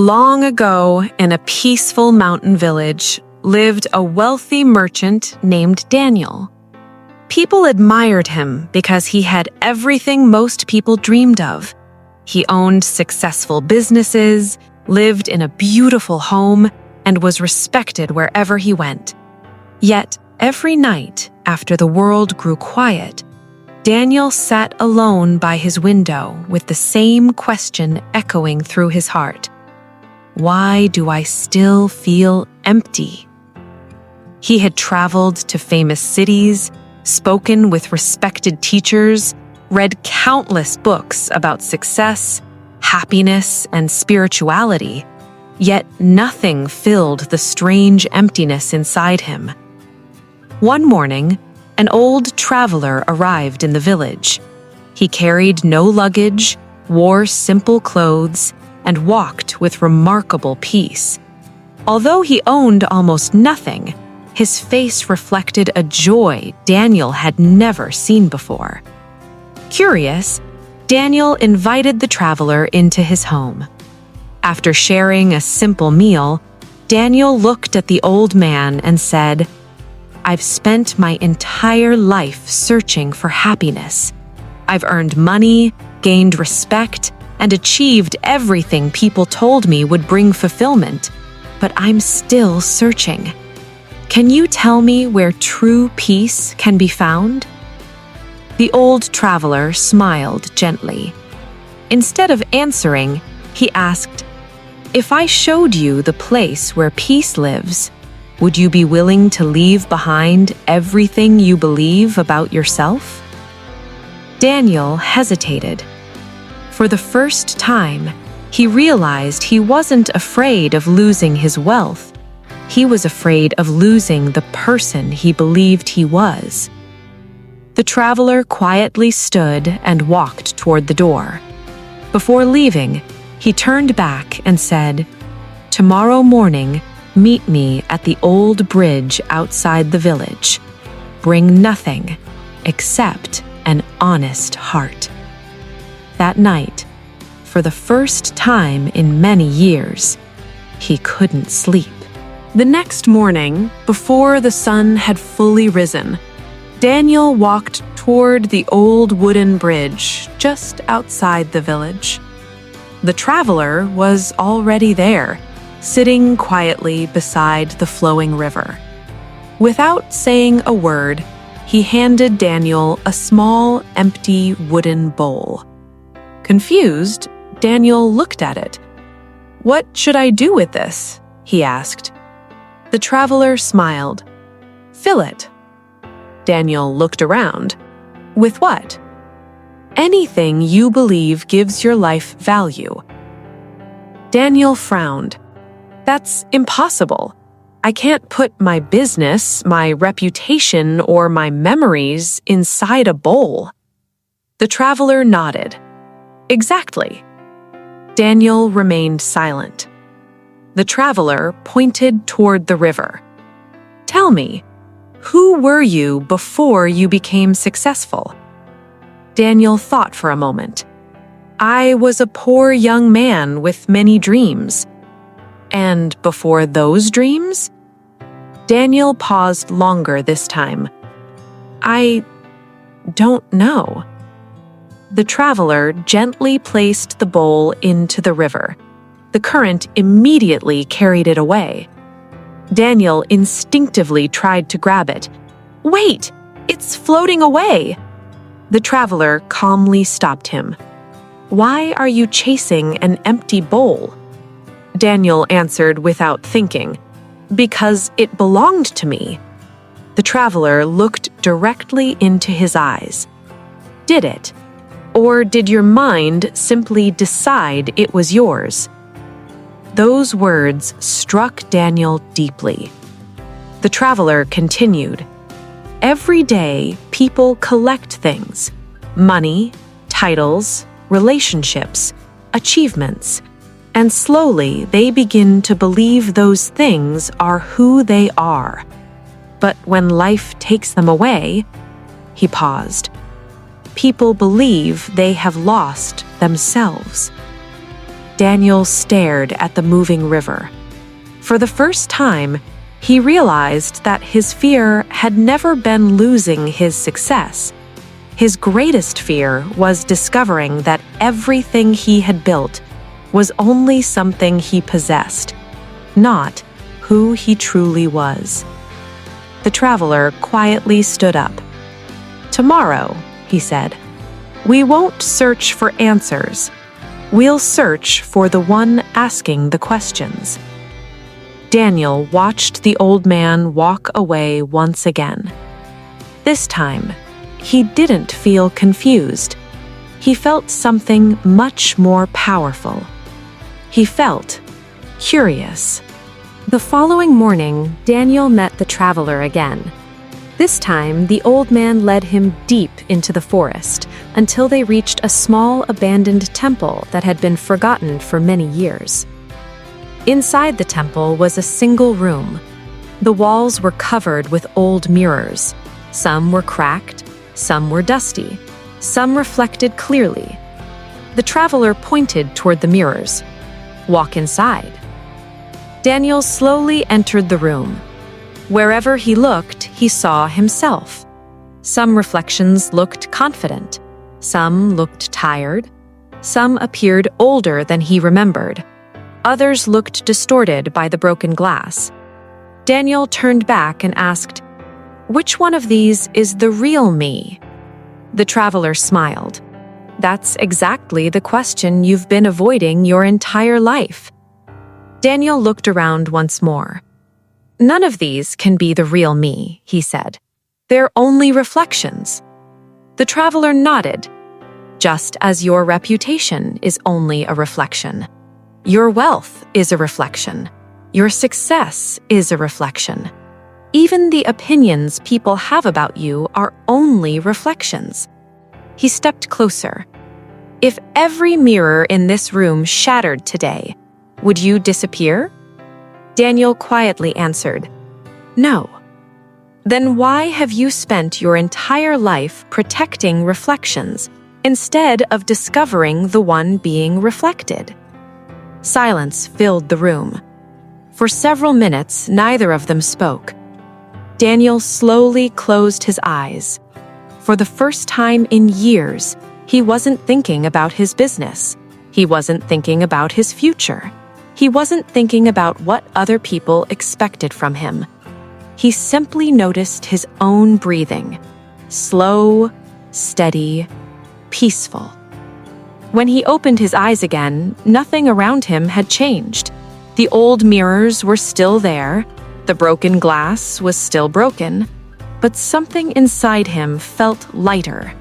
Long ago, in a peaceful mountain village, lived a wealthy merchant named Daniel. People admired him because he had everything most people dreamed of. He owned successful businesses, lived in a beautiful home, and was respected wherever he went. Yet, every night, after the world grew quiet, Daniel sat alone by his window with the same question echoing through his heart. Why do I still feel empty? He had traveled to famous cities, spoken with respected teachers, read countless books about success, happiness, and spirituality, yet nothing filled the strange emptiness inside him. One morning, an old traveler arrived in the village. He carried no luggage, wore simple clothes, and walked with remarkable peace. Although he owned almost nothing, his face reflected a joy Daniel had never seen before. Curious, Daniel invited the traveler into his home. After sharing a simple meal, Daniel looked at the old man and said, "I've spent my entire life searching for happiness. I've earned money, gained respect, and achieved everything people told me would bring fulfillment, but I'm still searching. Can you tell me where true peace can be found?" The old traveler smiled gently. Instead of answering, he asked, "If I showed you the place where peace lives, would you be willing to leave behind everything you believe about yourself?" Daniel hesitated. For the first time, he realized he wasn't afraid of losing his wealth. He was afraid of losing the person he believed he was. The traveler quietly stood and walked toward the door. Before leaving, he turned back and said, "Tomorrow morning, meet me at the old bridge outside the village. Bring nothing except an honest heart." That night, for the first time in many years, he couldn't sleep. The next morning, before the sun had fully risen, Daniel walked toward the old wooden bridge just outside the village. The traveler was already there, sitting quietly beside the flowing river. Without saying a word, he handed Daniel a small, empty wooden bowl. Confused, Daniel looked at it. "What should I do with this?" he asked. The traveler smiled. "Fill it." Daniel looked around. "With what?" "Anything you believe gives your life value." Daniel frowned. "That's impossible. I can't put my business, my reputation, or my memories inside a bowl." The traveler nodded. "Exactly." Daniel remained silent. The traveler pointed toward the river. "Tell me, who were you before you became successful?" Daniel thought for a moment. "I was a poor young man with many dreams." "And before those dreams?" Daniel paused longer this time. "I don't know." The traveler gently placed the bowl into the river. The current immediately carried it away. Daniel instinctively tried to grab it. "Wait! It's floating away!" The traveler calmly stopped him. "Why are you chasing an empty bowl?" Daniel answered without thinking, "Because it belonged to me." The traveler looked directly into his eyes. "Did it? Or did your mind simply decide it was yours?" Those words struck Daniel deeply. The traveler continued, "Every day, people collect things: money, titles, relationships, achievements, and slowly they begin to believe those things are who they are. But when life takes them away," he paused, "people believe they have lost themselves." Daniel stared at the moving river. For the first time, he realized that his fear had never been losing his success. His greatest fear was discovering that everything he had built was only something he possessed, not who he truly was. The traveler quietly stood up. "Tomorrow," he said, "we won't search for answers. We'll search for the one asking the questions." Daniel watched the old man walk away once again. This time, he didn't feel confused. He felt something much more powerful. He felt curious. The following morning, Daniel met the traveler again. This time, the old man led him deep into the forest until they reached a small abandoned temple that had been forgotten for many years. Inside the temple was a single room. The walls were covered with old mirrors. Some were cracked, some were dusty, some reflected clearly. The traveler pointed toward the mirrors. "Walk inside." Daniel slowly entered the room. Wherever he looked, he saw himself. Some reflections looked confident. Some looked tired. Some appeared older than he remembered. Others looked distorted by the broken glass. Daniel turned back and asked, "Which one of these is the real me?" The traveler smiled. "That's exactly the question you've been avoiding your entire life." Daniel looked around once more. "None of these can be the real me," he said. "They're only reflections." The traveler nodded. "Just as your reputation is only a reflection. Your wealth is a reflection. Your success is a reflection. Even the opinions people have about you are only reflections." He stepped closer. "If every mirror in this room shattered today, would you disappear?" Daniel quietly answered, "No." "Then why have you spent your entire life protecting reflections instead of discovering the one being reflected?" Silence filled the room. For several minutes, neither of them spoke. Daniel slowly closed his eyes. For the first time in years, he wasn't thinking about his business. He wasn't thinking about his future. He wasn't thinking about what other people expected from him. He simply noticed his own breathing. Slow, steady, peaceful. When he opened his eyes again, nothing around him had changed. The old mirrors were still there. The broken glass was still broken. But something inside him felt lighter.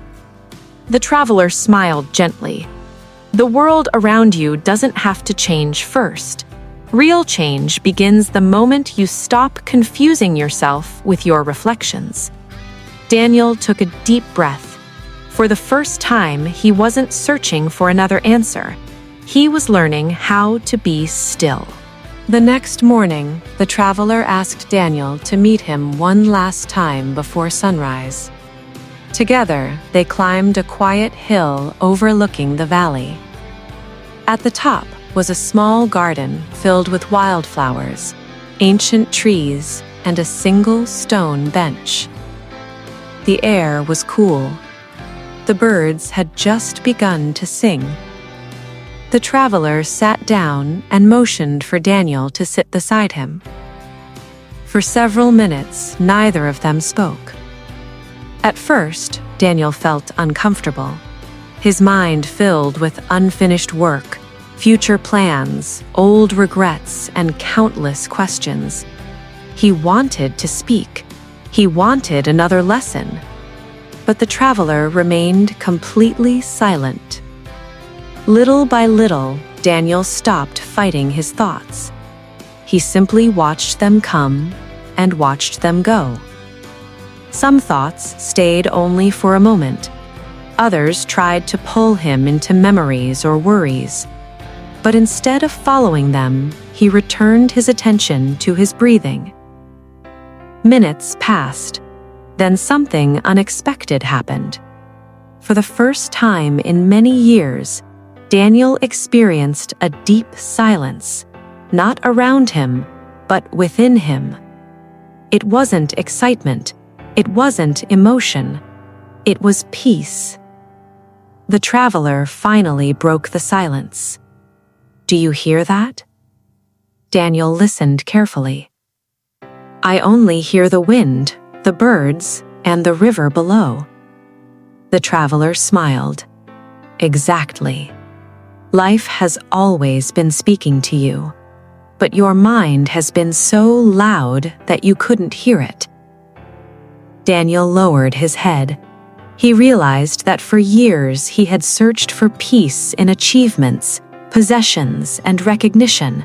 The traveler smiled gently. The world around you doesn't have to change first. Real change begins the moment you stop confusing yourself with your reflections. Daniel took a deep breath. For the first time, he wasn't searching for another answer. He was learning how to be still. The next morning, the traveler asked Daniel to meet him one last time before sunrise. Together, they climbed a quiet hill overlooking the valley. At the top was a small garden filled with wildflowers, ancient trees, and a single stone bench. The air was cool. The birds had just begun to sing. The traveler sat down and motioned for Daniel to sit beside him. For several minutes, neither of them spoke. At first, Daniel felt uncomfortable. His mind filled with unfinished work, future plans, old regrets, and countless questions. He wanted to speak. He wanted another lesson. But the traveler remained completely silent. Little by little, Daniel stopped fighting his thoughts. He simply watched them come and watched them go. Some thoughts stayed only for a moment. Others tried to pull him into memories or worries. But instead of following them, he returned his attention to his breathing. Minutes passed. Then something unexpected happened. For the first time in many years, Daniel experienced a deep silence, not around him, but within him. It wasn't excitement. It wasn't emotion. It was peace. The traveler finally broke the silence. "Do you hear that?" Daniel listened carefully. "I only hear the wind, the birds, and the river below." The traveler smiled. "Exactly. Life has always been speaking to you, but your mind has been so loud that you couldn't hear it." Daniel lowered his head. He realized that for years he had searched for peace in achievements, possessions, and recognition.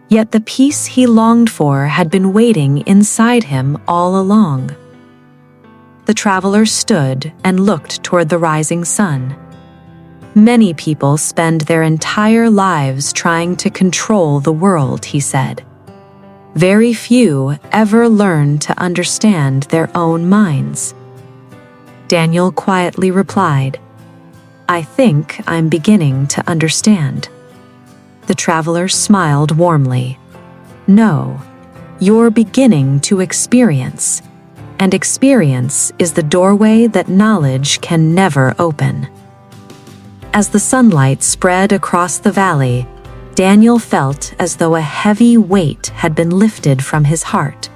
Yet the peace he longed for had been waiting inside him all along. The traveler stood and looked toward the rising sun. "Many people spend their entire lives trying to control the world," he said. "Very few ever learn to understand their own minds." Daniel quietly replied, "I think I'm beginning to understand." The traveler smiled warmly. "No, you're beginning to experience, and experience is the doorway that knowledge can never open." As the sunlight spread across the valley, Daniel felt as though a heavy weight had been lifted from his heart.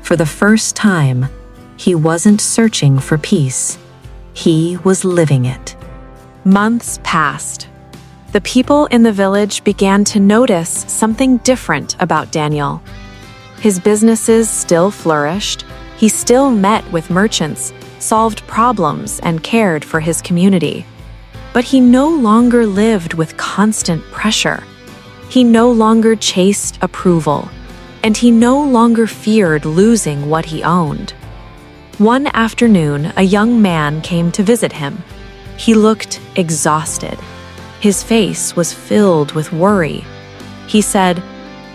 For the first time, he wasn't searching for peace. He was living it. Months passed. The people in the village began to notice something different about Daniel. His businesses still flourished. He still met with merchants, solved problems, and cared for his community. But he no longer lived with constant pressure. He no longer chased approval, and he no longer feared losing what he owned. One afternoon, a young man came to visit him. He looked exhausted. His face was filled with worry. He said,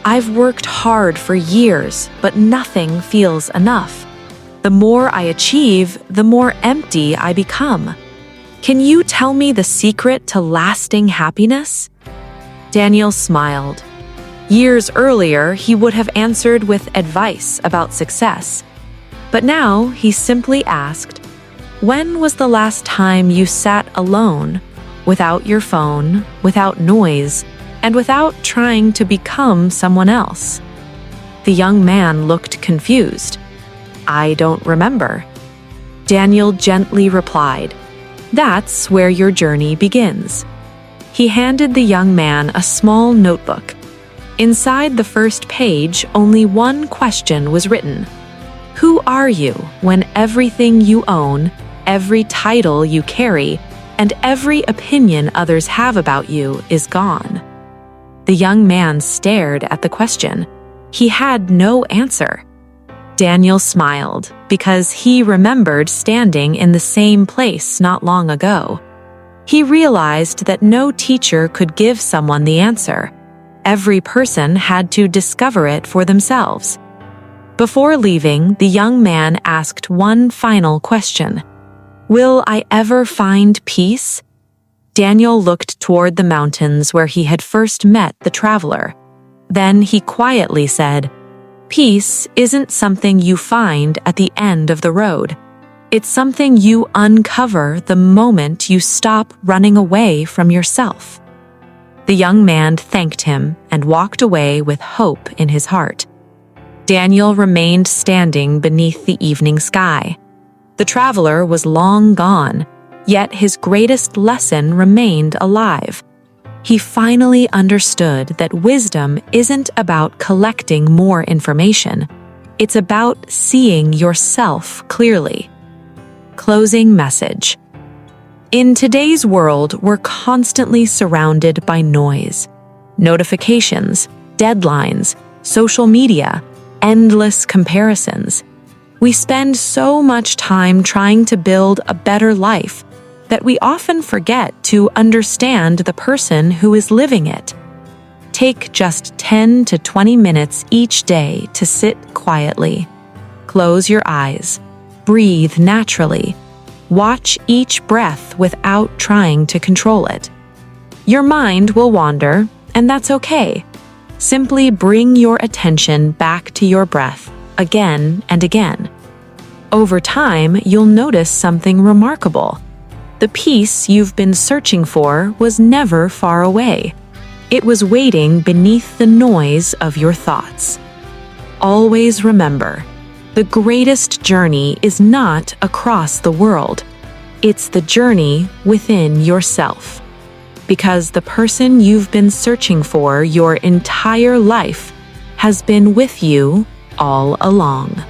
"I've worked hard for years, but nothing feels enough. The more I achieve, the more empty I become. Can you tell me the secret to lasting happiness?" Daniel smiled. Years earlier, he would have answered with advice about success. But now he simply asked, "When was the last time you sat alone, without your phone, without noise, and without trying to become someone else?" The young man looked confused. "I don't remember." Daniel gently replied, "That's where your journey begins." He handed the young man a small notebook. Inside the first page, only one question was written. Who are you when everything you own, every title you carry, and every opinion others have about you is gone? The young man stared at the question. He had no answer. Daniel smiled because he remembered standing in the same place not long ago. He realized that no teacher could give someone the answer. Every person had to discover it for themselves. Before leaving, the young man asked one final question. "Will I ever find peace?" Daniel looked toward the mountains where he had first met the traveler. Then he quietly said, "Peace isn't something you find at the end of the road. It's something you uncover the moment you stop running away from yourself." The young man thanked him and walked away with hope in his heart. Daniel remained standing beneath the evening sky. The traveler was long gone, yet his greatest lesson remained alive. He finally understood that wisdom isn't about collecting more information. It's about seeing yourself clearly. Closing message. In today's world, we're constantly surrounded by noise. Notifications, deadlines, social media, endless comparisons. We spend so much time trying to build a better life that we often forget to understand the person who is living it. Take just 10 to 20 minutes each day to sit quietly. Close your eyes. Breathe naturally. Watch each breath without trying to control it. Your mind will wander, and that's okay. Simply bring your attention back to your breath again and again. Over time, you'll notice something remarkable. The peace you've been searching for was never far away. It was waiting beneath the noise of your thoughts. Always remember, the greatest journey is not across the world. It's the journey within yourself. Because the person you've been searching for your entire life has been with you all along.